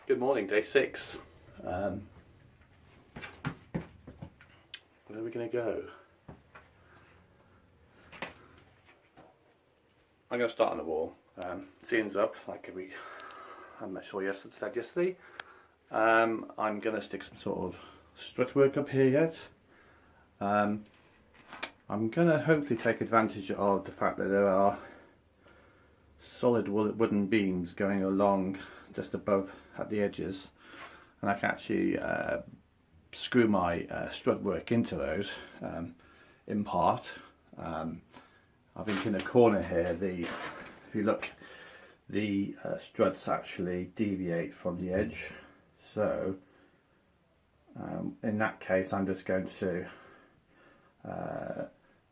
Good morning, day 6. Where are we going to go? I'm going to start on the wall. Ceiling's up, like I saw yesterday. I'm going to stick some sort of strut work up here yet. I'm going to hopefully take advantage of the fact that there are solid wooden beams going along just above at the edges, and I can actually screw my strut work into those in part. I think in the corner here, if you look, the struts actually deviate from the edge, so in that case I'm just going to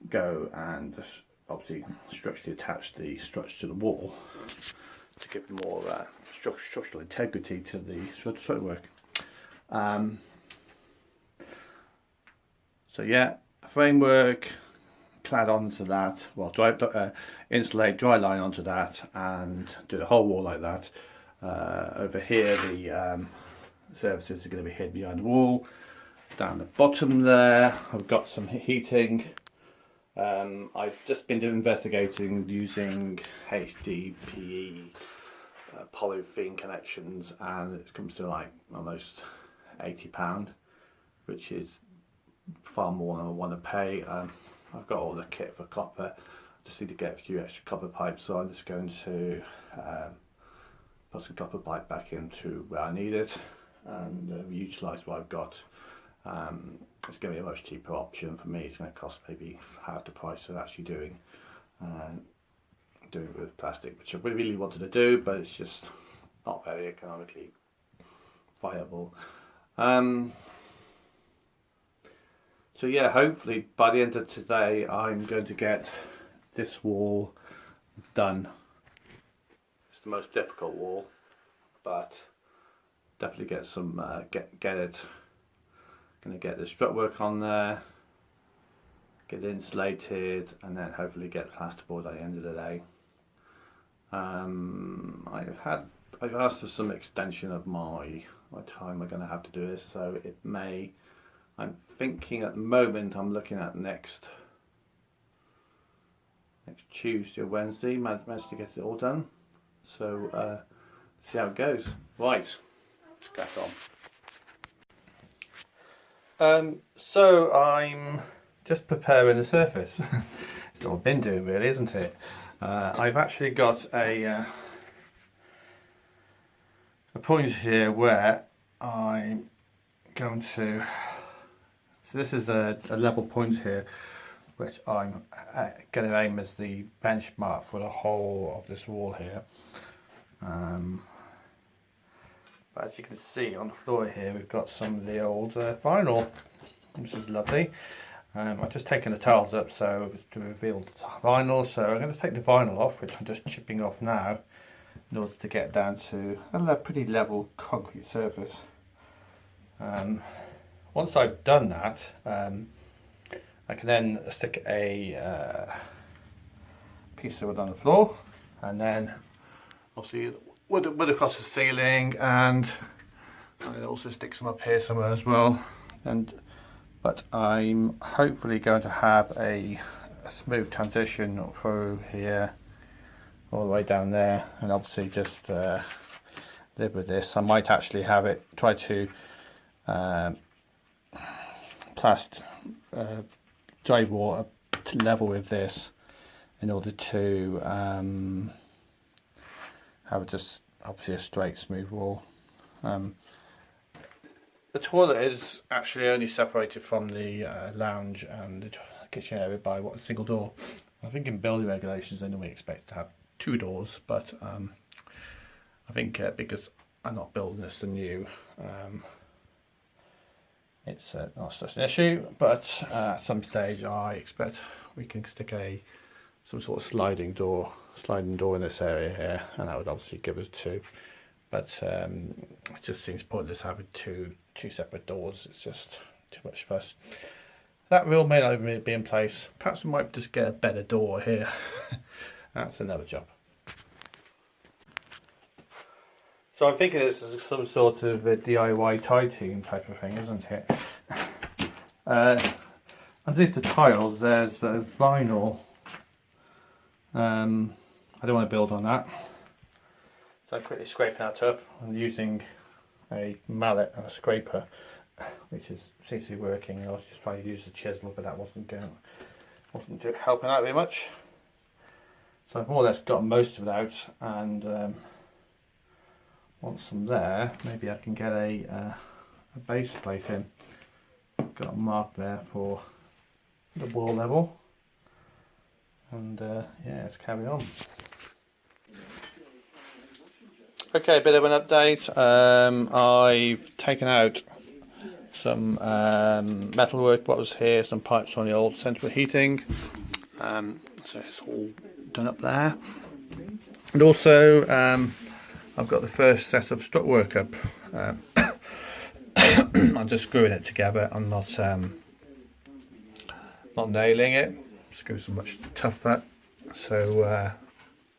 go and just obviously structurally attach the struts to the wall to give more structural integrity to the strut work. So yeah, framework clad onto that, well, insulate dry line onto that and do the whole wall like that. Over here the surfaces are going to be hid behind the wall. Down the bottom there I've got some heating. I've just been investigating using HDPE polythene connections, and it comes to like almost £80, which is far more than I want to pay. I've got all the kit for copper. I just need to get a few extra copper pipes, so I'm just going to put some copper pipe back into where I need it and utilise what I've got. It's going to be a much cheaper option for me. It's going to cost maybe half the price of actually doing it with plastic, which I really wanted to do, but it's just not very economically viable. So yeah, hopefully by the end of today I'm going to get this wall done. It's the most difficult wall, but definitely get some get it. Going to get the strut work on there, get it insulated, and then hopefully get plasterboard at the end of the day. I've asked for some extension of my time I'm going to have to do this, so it may. I'm thinking at the moment I'm looking at next Tuesday or Wednesday. Managed to get it all done. So see how it goes. Right, let's crack on. So I'm just preparing the surface. It's what I've been doing, really, isn't it? I've actually got a point here where I'm going to. So this is a level point here, which I'm going to aim as the benchmark for the whole of this wall here. But as you can see on the floor here, we've got some of the old vinyl, which is lovely. I've just taken the tiles up so to reveal the vinyl, so I'm going to take the vinyl off, which I'm just chipping off now, in order to get down to a pretty level concrete surface. Once I've done that, I can then stick a piece of wood on the floor, and then obviously wood across the ceiling, and I'll also stick some up here somewhere as well. But I'm hopefully going to have a smooth transition through here all the way down there, and obviously just live with this. I might actually have it try to dry water to level with this in order to have just obviously a straight smooth wall. The toilet is actually only separated from the lounge and the kitchen area by a single door. I think in building regulations they normally expect to have 2 doors, but I think because I'm not building this anew, it's not such an issue. But at some stage I expect we can stick some sort of sliding door in this area here, and that would obviously give us 2. But it just seems pointless having two separate doors. It's just too much fuss. That rule may not even be in place. Perhaps we might just get a better door here. That's another job. So I'm thinking this is some sort of a DIY tie team type of thing, isn't it? Underneath the tiles there's a vinyl. I don't want to build on that. So I'm quickly scraping that up. I'm using a mallet and a scraper, which seems to be working. I was just trying to use the chisel, but that wasn't helping out very much. So I've more or less got most of it out, and once I'm there, maybe I can get a base plate in. Got a mark there for the wall level, and yeah, let's carry on. Okay, a bit of an update. I've taken out some metalwork, what was here, some pipes on the old central heating, so it's all done up there. And also I've got the first set of strutwork up. I'm just screwing it together. I'm not nailing it. Screws are much tougher, so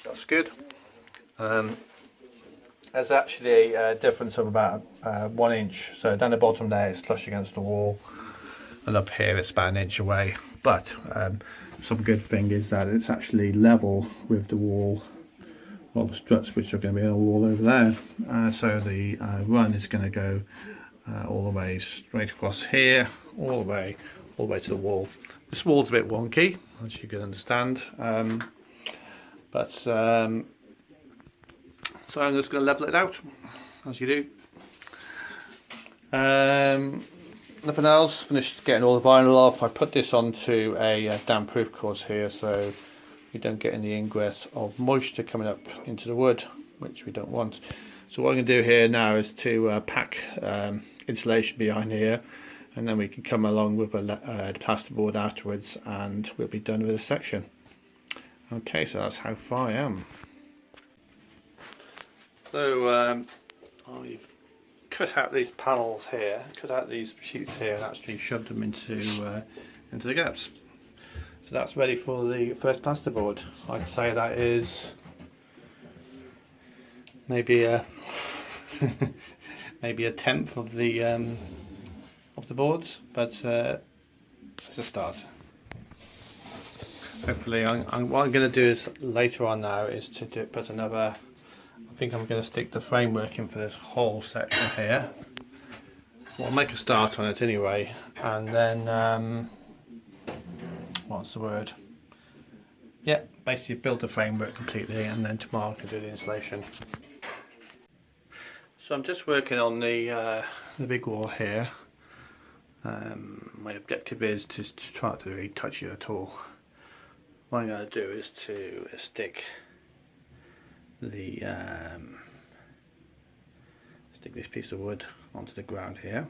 that's good. There's actually a difference of about 1 inch. So down the bottom there it's flush against the wall, and up here it's about 1 inch away. But some good thing is that it's actually level with the wall, well, the struts which are going to be on the wall over there. So the run is going to go all the way straight across here, all the way to the wall. This wall's a bit wonky, as you can understand, so I'm just going to level it out, as you do. Nothing else. Finished getting all the vinyl off. I put this onto a damp proof course here, so we don't get any ingress of moisture coming up into the wood, which we don't want. So what I'm going to do here now is to pack insulation behind here, and then we can come along with a plasterboard afterwards, and we'll be done with this section. Okay, so that's how far I am. So I've cut out these panels here, cut out these sheets here, and actually shoved them into the gaps. So that's ready for the first plasterboard. I'd say that is maybe a maybe a tenth of the boards, but it's a start. Hopefully, what I'm going to do is later on now is to put another. I think I'm going to stick the framework in for this whole section here. Well, I'll make a start on it anyway, and then what's the word? Yeah, basically build the framework completely, and then tomorrow I can do the installation. So I'm just working on the big wall here. My objective is to try not to really touch it at all. What I'm going to do is to stick this piece of wood onto the ground here.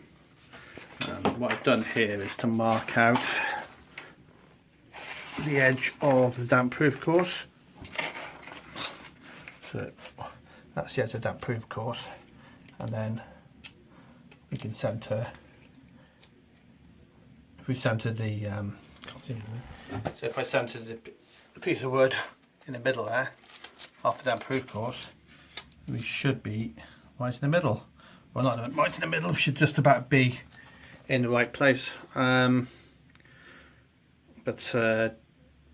What I've done here is to mark out the edge of the damp proof course. So that's the edge of the damp proof course, and then we can centre. If we centre the so if I centre the piece of wood in the middle there, half the damp proof course, we should be right in the middle. Well, not right in the middle, we should just about be in the right place. But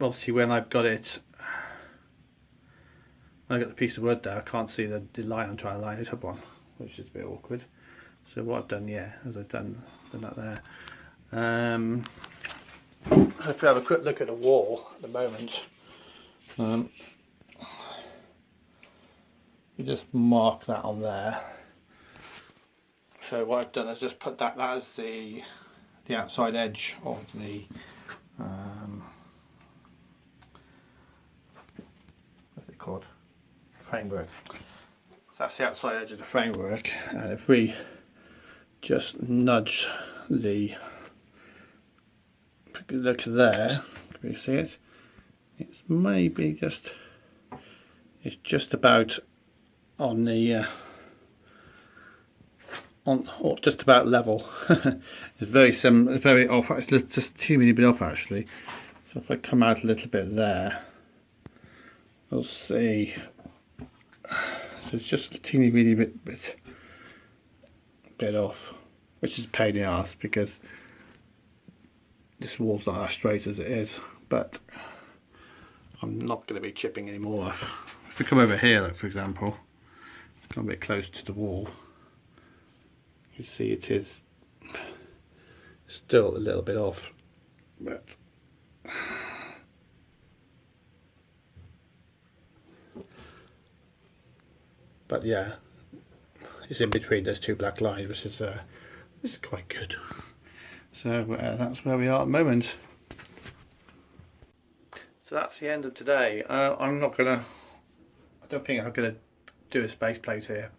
obviously when I've got it, when I've got the piece of wood there, I can't see the line I'm trying to line it up on, which is a bit awkward. So what I've done, yeah, is I've done that there. If we have a quick look at the wall at the moment, you just mark that on there. So what I've done is just put that as the outside edge of the what's it called? Framework. So that's the outside edge of the framework, and if we just nudge the look there, can you see it? It's maybe just, it's just about on the or just about level. It's very similar, very off. It's just a teeny bit off actually. So if I come out a little bit there, we'll see. So it's just a teeny weeny bit off, which is a pain in the ass because this wall's not as straight as it is, but I'm not going to be chipping anymore. If we come over here, like, for example, come a bit close to the wall, you see it is still a little bit off, but yeah, it's in between those two black lines, which is this is quite good. So that's where we are at the moment. So that's the end of today. I don't think I'm gonna do a space plate here.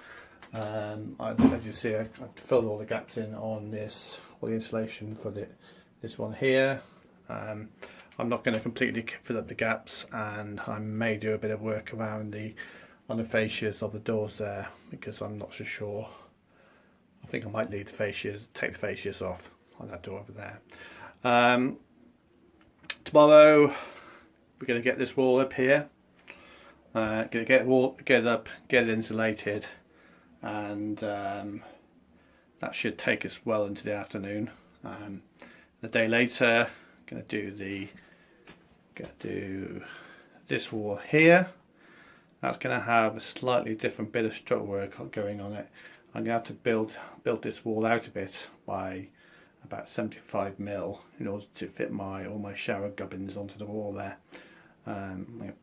As you see, I filled all the gaps in on this, all the insulation for this one here. I'm not going to completely fill up the gaps, and I may do a bit of work around on the fascias of the doors there, because I'm not so sure. I think I might leave the fascias, take the fascias off on that door over there. Tomorrow we're going to get this wall up here. Going to get it up, get it insulated, and that should take us well into the afternoon. The day later, going to do this wall here. That's going to have a slightly different bit of strut work going on it. I'm going to have to build this wall out a bit by about 75mm in order to fit all my shower gubbins onto the wall there.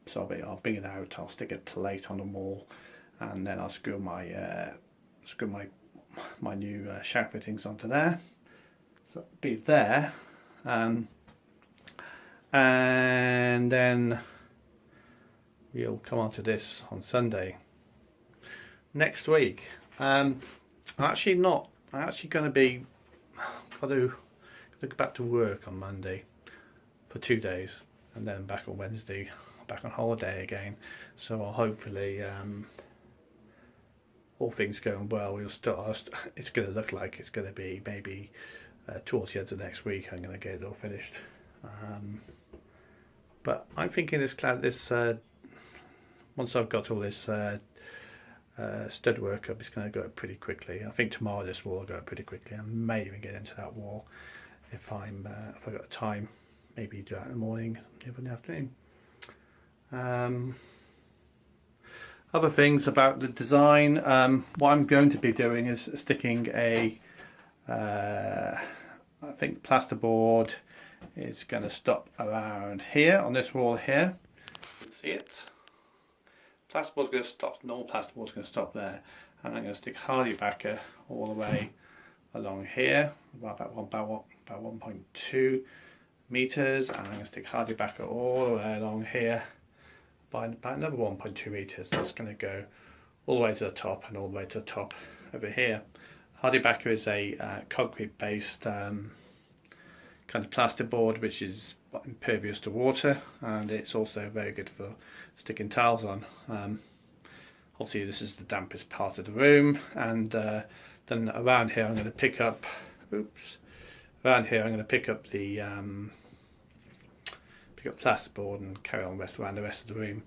So I'll bring it out, I'll stick a plate on the wall, and then I'll screw my new shower fittings onto there. So it'll be there, and then we'll come on to this on Sunday next week. I'm actually going to be got to go back to work on Monday for 2 days, and then back on Wednesday, back on holiday again. So I'll hopefully, all things going well, it's going to look like it's going to be maybe towards the end of next week I'm going to get it all finished. But I'm thinking once I've got all this stud work up, it's going to go up pretty quickly. I think tomorrow this wall will go up pretty quickly. I may even get into that wall if I've got time. Maybe do that in the morning, even in the afternoon. Other things about the design. What I'm going to be doing is sticking I think plasterboard is going to stop around here on this wall here. You can see it. Plasterboard's going to stop. Normal plasterboard's going to stop there, and I'm going to stick HardieBacker all the way along here, about 1.2 meters, and I'm going to stick HardieBacker all the way along here by about another 1.2 meters. That's going to go all the way to the top and all the way to the top over here. HardieBacker is a concrete based kind of plasterboard which is impervious to water, and it's also very good for sticking tiles on. Obviously this is the dampest part of the room, and then around here I'm going to pick up the plasterboard and carry on around the rest of the room.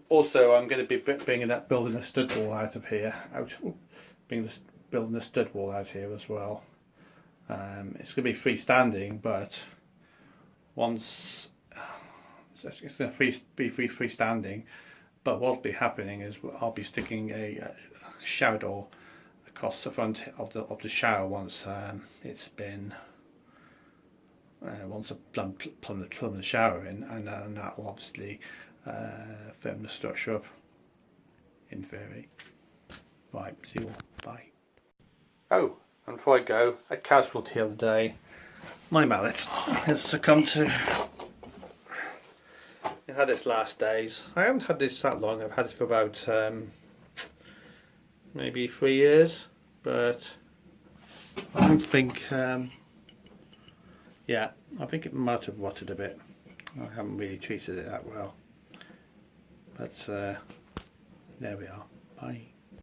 Also I'm going to be building a stud wall out of here, building a stud wall out here as well. It's going to be freestanding, but once it's going to be freestanding, but what'll be happening is I'll be sticking a shower door across the front of the shower once it's been once I plumb the shower in, and that will obviously firm the structure up in theory. Right, see you all. Bye. Oh, and before I go, a casualty the other day. My mallet has succumbed to. It had its last days. I haven't had this that long. I've had it for about maybe 3 years, but I don't think. Yeah, I think it might have rotted a bit. I haven't really treated it that well, but there we are. Bye.